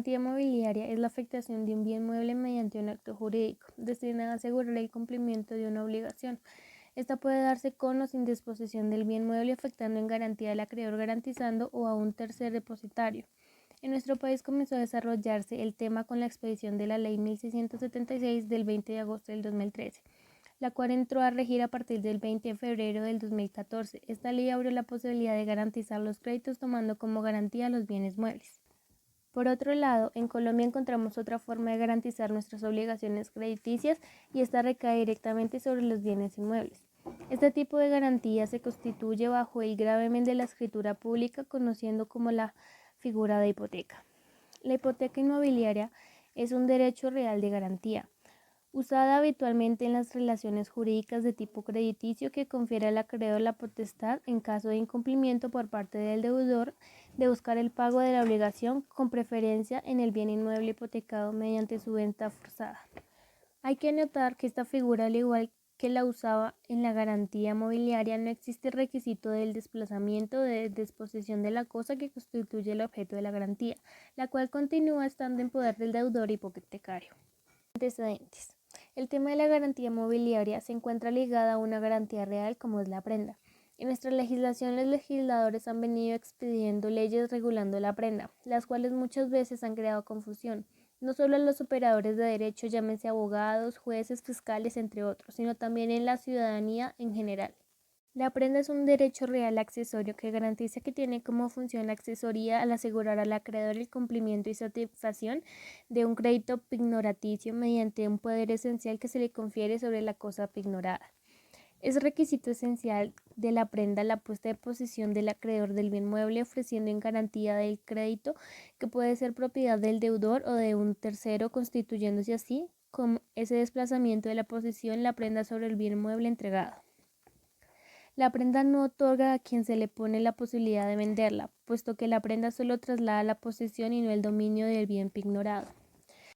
garantía mobiliaria es la afectación de un bien mueble mediante un acto jurídico, destinado a asegurar el cumplimiento de una obligación. Esta puede darse con o sin disposición del bien mueble, afectando en garantía al acreedor garantizando o a un tercer depositario. En nuestro país comenzó a desarrollarse el tema con la expedición de la Ley 1676 del 20 de agosto del 2013, la cual entró a regir a partir del 20 de febrero del 2014. Esta ley abrió la posibilidad de garantizar los créditos tomando como garantía los bienes muebles. Por otro lado, en Colombia encontramos otra forma de garantizar nuestras obligaciones crediticias y esta recae directamente sobre los bienes inmuebles. Este tipo de garantía se constituye bajo el gravamen de la escritura pública, conociendo como la figura de hipoteca. La hipoteca inmobiliaria es un derecho real de garantía, usada habitualmente en las relaciones jurídicas de tipo crediticio que confiere al acreedor la potestad, en caso de incumplimiento por parte del deudor, de buscar el pago de la obligación, con preferencia en el bien inmueble hipotecado mediante su venta forzada. Hay que notar que esta figura, al igual que la usaba en la garantía mobiliaria, no existe el requisito del desplazamiento de disposición de la cosa que constituye el objeto de la garantía, la cual continúa estando en poder del deudor hipotecario. Antecedentes. El tema de la garantía mobiliaria se encuentra ligada a una garantía real como es la prenda. En nuestra legislación, los legisladores han venido expidiendo leyes regulando la prenda, las cuales muchas veces han creado confusión, no solo en los operadores de derecho, llámense abogados, jueces, fiscales, entre otros, sino también en la ciudadanía en general. La prenda es un derecho real accesorio que garantiza que tiene como función la accesoría al asegurar al acreedor el cumplimiento y satisfacción de un crédito pignoraticio mediante un poder esencial que se le confiere sobre la cosa pignorada. Es requisito esencial de la prenda la puesta de posición del acreedor del bien mueble, ofreciendo en garantía del crédito que puede ser propiedad del deudor o de un tercero, constituyéndose así como ese desplazamiento de la posesión la prenda sobre el bien mueble entregado. La prenda no otorga a quien se le pone la posibilidad de venderla, puesto que la prenda solo traslada la posesión y no el dominio del bien pignorado.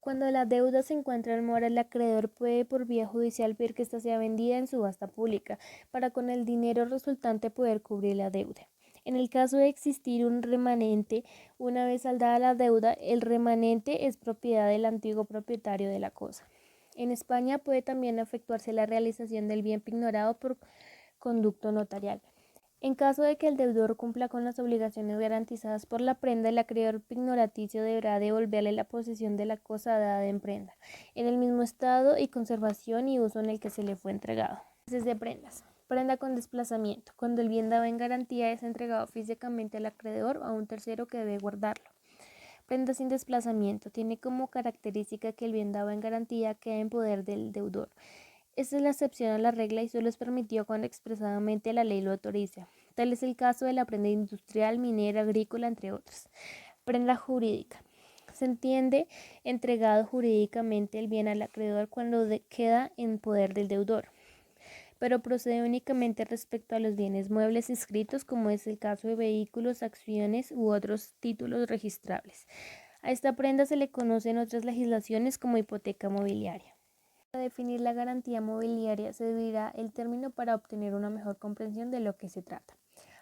Cuando la deuda se encuentra en mora, el acreedor puede por vía judicial pedir que ésta sea vendida en subasta pública, para con el dinero resultante poder cubrir la deuda. En el caso de existir un remanente, una vez saldada la deuda, el remanente es propiedad del antiguo propietario de la cosa. En España puede también efectuarse la realización del bien pignorado por conducto notarial. En caso de que el deudor cumpla con las obligaciones garantizadas por la prenda, el acreedor pignoraticio deberá devolverle la posesión de la cosa dada en prenda, en el mismo estado y conservación y uso en el que se le fue entregado. Clases de prendas. Prenda con desplazamiento. Cuando el bien dado en garantía es entregado físicamente al acreedor o a un tercero que debe guardarlo. Prenda sin desplazamiento. Tiene como característica que el bien dado en garantía queda en poder del deudor. Esta es la excepción a la regla y solo es permitido cuando expresamente la ley lo autoriza. Tal es el caso de la prenda industrial, minera, agrícola, entre otras. Prenda jurídica. Se entiende entregado jurídicamente el bien al acreedor cuando queda en poder del deudor, pero procede únicamente respecto a los bienes muebles inscritos, como es el caso de vehículos, acciones u otros títulos registrables. A esta prenda se le conoce en otras legislaciones como hipoteca mobiliaria. Para definir la garantía mobiliaria se definirá el término para obtener una mejor comprensión de lo que se trata.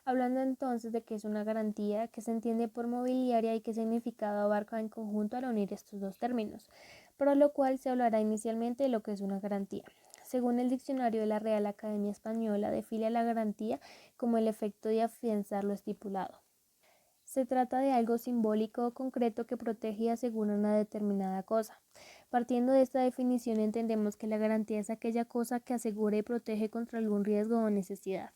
Hablando entonces de qué es una garantía, qué se entiende por mobiliaria y qué significado abarca en conjunto al unir estos dos términos, por lo cual se hablará inicialmente de lo que es una garantía. Según el diccionario de la Real Academia Española, define la garantía como el efecto de afianzar lo estipulado. Se trata de algo simbólico o concreto que protege y asegura una determinada cosa. Partiendo de esta definición entendemos que la garantía es aquella cosa que asegura y protege contra algún riesgo o necesidad.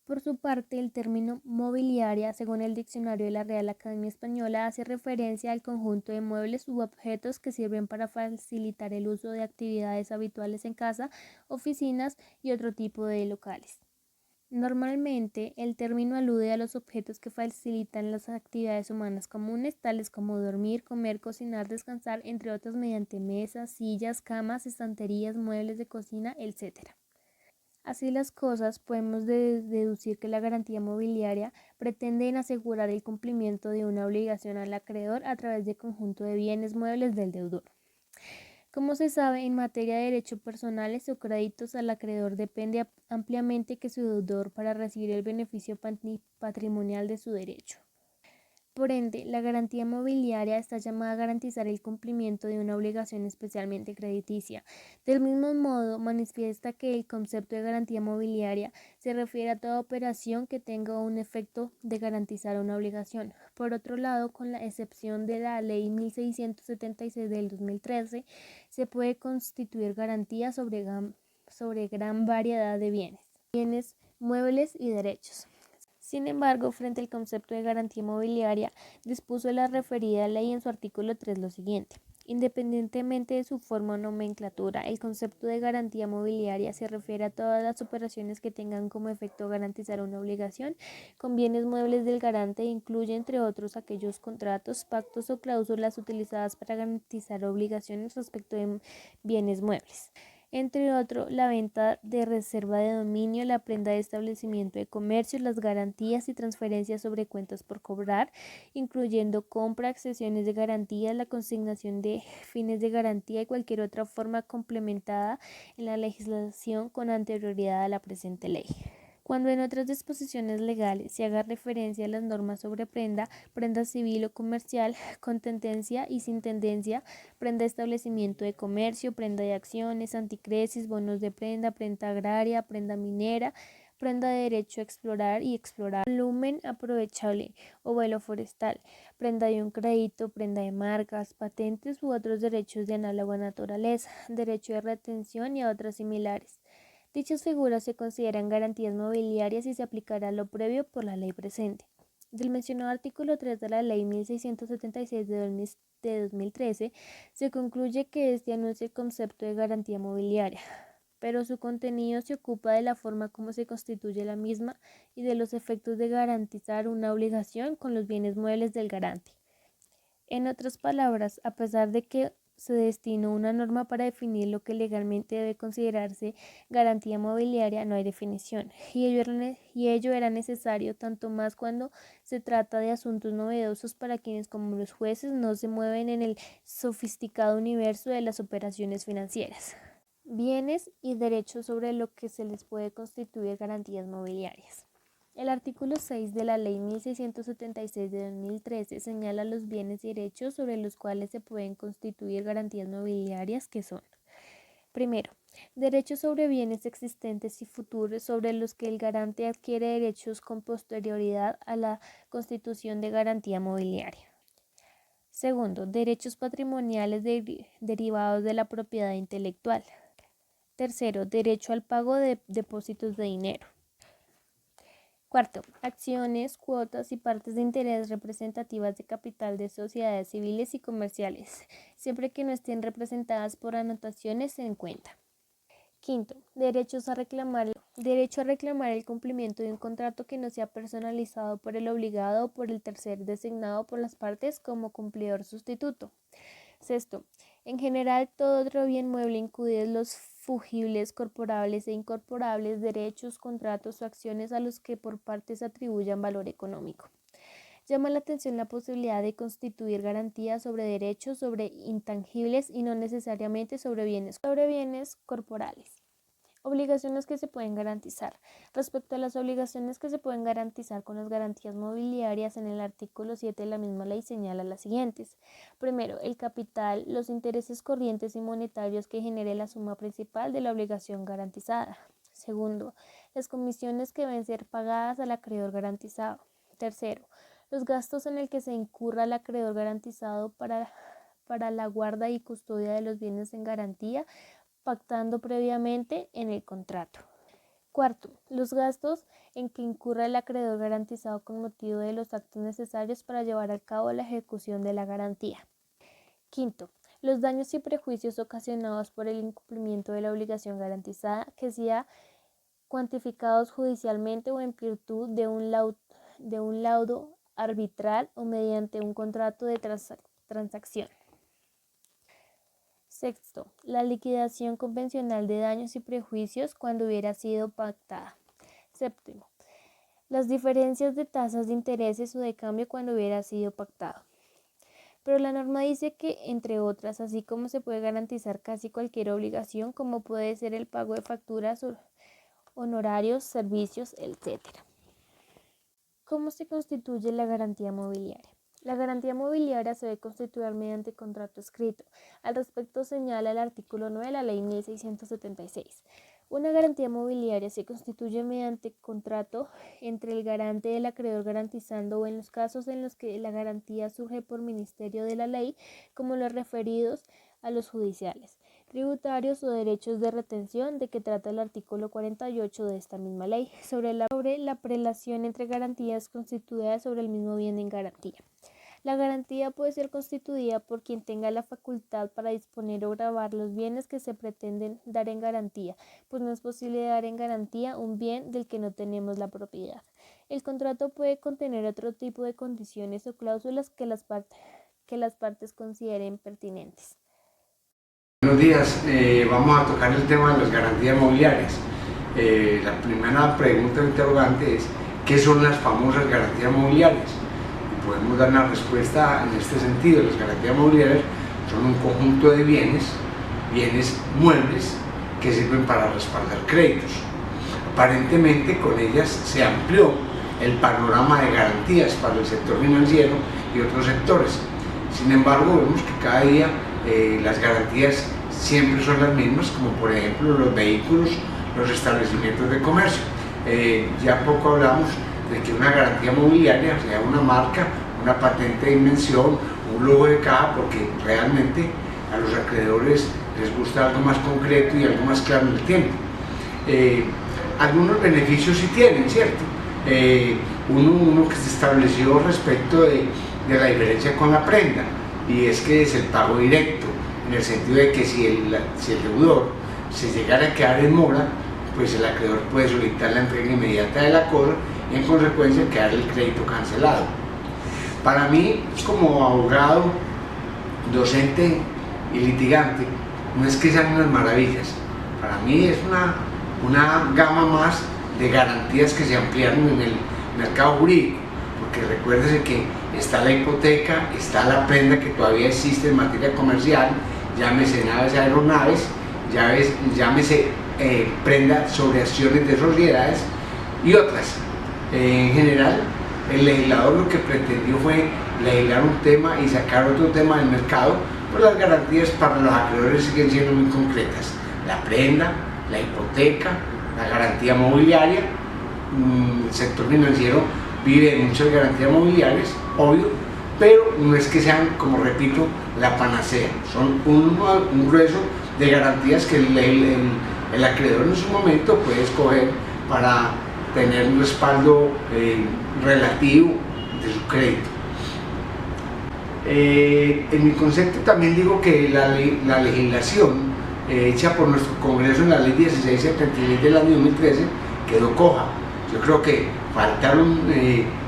Por su parte, el término mobiliaria, según el diccionario de la Real Academia Española, hace referencia al conjunto de muebles u objetos que sirven para facilitar el uso de actividades habituales en casa, oficinas y otro tipo de locales. Normalmente, el término alude a los objetos que facilitan las actividades humanas comunes, tales como dormir, comer, cocinar, descansar, entre otros mediante mesas, sillas, camas, estanterías, muebles de cocina, etc. Así las cosas, podemos deducir que la garantía mobiliaria pretende asegurar el cumplimiento de una obligación al acreedor a través del conjunto de bienes muebles del deudor. Como se sabe, en materia de derechos personales o créditos al acreedor depende ampliamente que su deudor para recibir el beneficio patrimonial de su derecho. Por ende, la garantía mobiliaria está llamada a garantizar el cumplimiento de una obligación especialmente crediticia. Del mismo modo, manifiesta que el concepto de garantía mobiliaria se refiere a toda operación que tenga un efecto de garantizar una obligación. Por otro lado, con la excepción de la Ley 1676 del 2013, se puede constituir garantía sobre gran variedad de bienes muebles y derechos. Sin embargo, frente al concepto de garantía mobiliaria, dispuso la referida ley en su artículo 3 lo siguiente. Independientemente de su forma o nomenclatura, el concepto de garantía mobiliaria se refiere a todas las operaciones que tengan como efecto garantizar una obligación con bienes muebles del garante e incluye, entre otros, aquellos contratos, pactos o cláusulas utilizadas para garantizar obligaciones respecto de bienes muebles. Entre otros, la venta de reserva de dominio, la prenda de establecimiento de comercio, las garantías y transferencias sobre cuentas por cobrar, incluyendo compra, accesiones de garantía, la consignación de fines de garantía y cualquier otra forma complementada en la legislación con anterioridad a la presente ley. Cuando en otras disposiciones legales se haga referencia a las normas sobre prenda civil o comercial, con tendencia y sin tendencia, prenda de establecimiento de comercio, prenda de acciones, anticresis, bonos de prenda agraria, prenda minera, prenda de derecho a explorar y explorar, volumen aprovechable o vuelo forestal, prenda de un crédito, prenda de marcas, patentes u otros derechos de análoga naturaleza, derecho de retención y a otras similares. Dichas figuras se consideran garantías mobiliarias y se aplicará lo previo por la ley presente. Del mencionado artículo 3 de la Ley 1676 de 2013 se concluye que este anuncia el concepto de garantía mobiliaria, pero su contenido se ocupa de la forma como se constituye la misma y de los efectos de garantizar una obligación con los bienes muebles del garante. En otras palabras, a pesar de que se destinó una norma para definir lo que legalmente debe considerarse garantía mobiliaria, no hay definición, y ello era necesario tanto más cuando se trata de asuntos novedosos para quienes, como los jueces, no se mueven en el sofisticado universo de las operaciones financieras. Bienes y derechos sobre lo que se les puede constituir garantías mobiliarias. El artículo 6 de la Ley 1676 de 2013 señala los bienes y derechos sobre los cuales se pueden constituir garantías mobiliarias, que son: primero, derechos sobre bienes existentes y futuros sobre los que el garante adquiere derechos con posterioridad a la constitución de garantía mobiliaria. Segundo, derechos patrimoniales derivados de la propiedad intelectual. Tercero, derecho al pago de depósitos de dinero. Cuarto, acciones, cuotas y partes de interés representativas de capital de sociedades civiles y comerciales, siempre que no estén representadas por anotaciones en cuenta. Quinto, derecho a reclamar el cumplimiento de un contrato que no sea personalizado por el obligado o por el tercer designado por las partes como cumplidor sustituto. Sexto, en general todo otro bien mueble, incluidos los fungibles, corporables e incorporables, derechos, contratos o acciones a los que por partes atribuyan valor económico. Llama la atención la posibilidad de constituir garantías sobre derechos sobre intangibles y no necesariamente sobre bienes corporales. Obligaciones que se pueden garantizar. Respecto a las obligaciones que se pueden garantizar con las garantías mobiliarias, en el artículo 7 de la misma ley señala las siguientes. Primero, el capital, los intereses corrientes y monetarios que genere la suma principal de la obligación garantizada. Segundo, las comisiones que deben ser pagadas al acreedor garantizado. Tercero, los gastos en el que se incurra el acreedor garantizado para la guarda y custodia de los bienes en garantía, pactando previamente en el contrato. Cuarto, los gastos en que incurra el acreedor garantizado con motivo de los actos necesarios para llevar a cabo la ejecución de la garantía. Quinto, los daños y prejuicios ocasionados por el incumplimiento de la obligación garantizada, que sea cuantificados judicialmente o en virtud de un laudo arbitral o mediante un contrato de transacción. Sexto, la liquidación convencional de daños y prejuicios cuando hubiera sido pactada. Séptimo, las diferencias de tasas de intereses o de cambio cuando hubiera sido pactado. Pero la norma dice que, entre otras, así como se puede garantizar casi cualquier obligación, como puede ser el pago de facturas, honorarios, servicios, etc. ¿Cómo se constituye la garantía mobiliaria? La garantía mobiliaria se debe constituir mediante contrato escrito. Al respecto señala el artículo 9 de la Ley 1676. Una garantía mobiliaria se constituye mediante contrato entre el garante y el acreedor garantizando o en los casos en los que la garantía surge por ministerio de la ley, como los referidos a los judiciales, tributarios o derechos de retención de que trata el artículo 48 de esta misma ley, sobre la prelación entre garantías constituidas sobre el mismo bien en garantía. La garantía puede ser constituida por quien tenga la facultad para disponer o gravar los bienes que se pretenden dar en garantía, pues no es posible dar en garantía un bien del que no tenemos la propiedad. El contrato puede contener otro tipo de condiciones o cláusulas que las partes consideren pertinentes. Buenos días, vamos a tocar el tema de las garantías mobiliarias. La primera pregunta interrogante es: ¿qué son las famosas garantías mobiliarias? Podemos dar una respuesta en este sentido. Las garantías mobiliarias son un conjunto de bienes muebles que sirven para respaldar créditos. Aparentemente con ellas se amplió el panorama de garantías para el sector financiero y otros sectores. Sin embargo, vemos que cada día las garantías siempre son las mismas, como por ejemplo los vehículos, los establecimientos de comercio. Ya poco hablamos de que una garantía mobiliaria sea una marca, una patente de invención, un logo de caja, porque realmente a los acreedores les gusta algo más concreto y algo más claro en el tiempo. Algunos beneficios sí tienen, ¿cierto? Uno que se estableció respecto de la diferencia con la prenda, y es que es el pago directo, en el sentido de que si el deudor se llegara a quedar en mora, pues el acreedor puede solicitar la entrega inmediata de la cosa y en consecuencia quedar el crédito cancelado. Para mí, como abogado, docente y litigante, no es que sean unas maravillas. Para mí es una gama más de garantías que se ampliaron en el mercado jurídico, porque recuérdese que está la hipoteca, está la prenda que todavía existe en materia comercial, llámese naves, aeronaves, llámese prenda sobre acciones de sociedades y otras. En general, el legislador lo que pretendió fue legislar un tema y sacar otro tema del mercado, pues las garantías para los acreedores siguen siendo muy concretas: la prenda, la hipoteca, la garantía mobiliaria. El sector financiero vive de muchas garantías mobiliarias, obvio, pero no es que sean, como repito, la panacea. Son un grueso de garantías que el acreedor en su momento puede escoger para tener un respaldo relativo de su crédito. En mi concepto también digo que la legislación hecha por nuestro Congreso en la Ley 1676 del año 2013 quedó coja. Yo creo que faltaron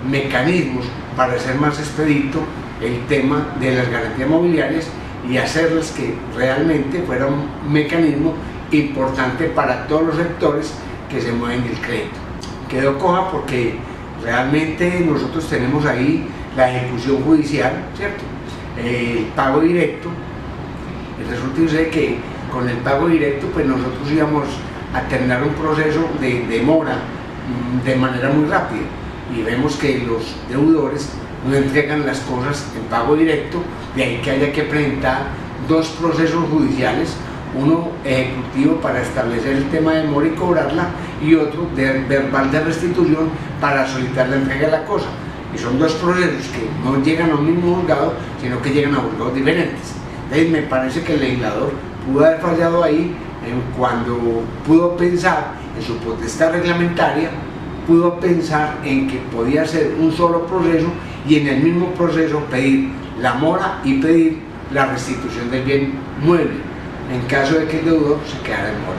mecanismos para hacer más expedito el tema de las garantías mobiliarias y hacerlas que realmente fuera un mecanismo importante para todos los sectores que se mueven del crédito. Quedó coja porque realmente nosotros tenemos ahí la ejecución judicial, ¿cierto? El pago directo. El resultado es que con el pago directo pues nosotros íbamos a terminar un proceso de demora de manera muy rápida, y vemos que los deudores no entregan las cosas en pago directo, de ahí que haya que presentar dos procesos judiciales, uno ejecutivo para establecer el tema de demora y cobrarla, y otro verbal de restitución para solicitar la entrega de la cosa. Y son dos procesos que no llegan a un mismo juzgado, sino que llegan a juzgados diferentes. Entonces me parece que el legislador pudo haber fallado ahí cuando pudo pensar en su potestad reglamentaria, pudo pensar en que podía ser un solo proceso y en el mismo proceso pedir la mora y pedir la restitución del bien mueble en caso de que el deudor se quedara en mora.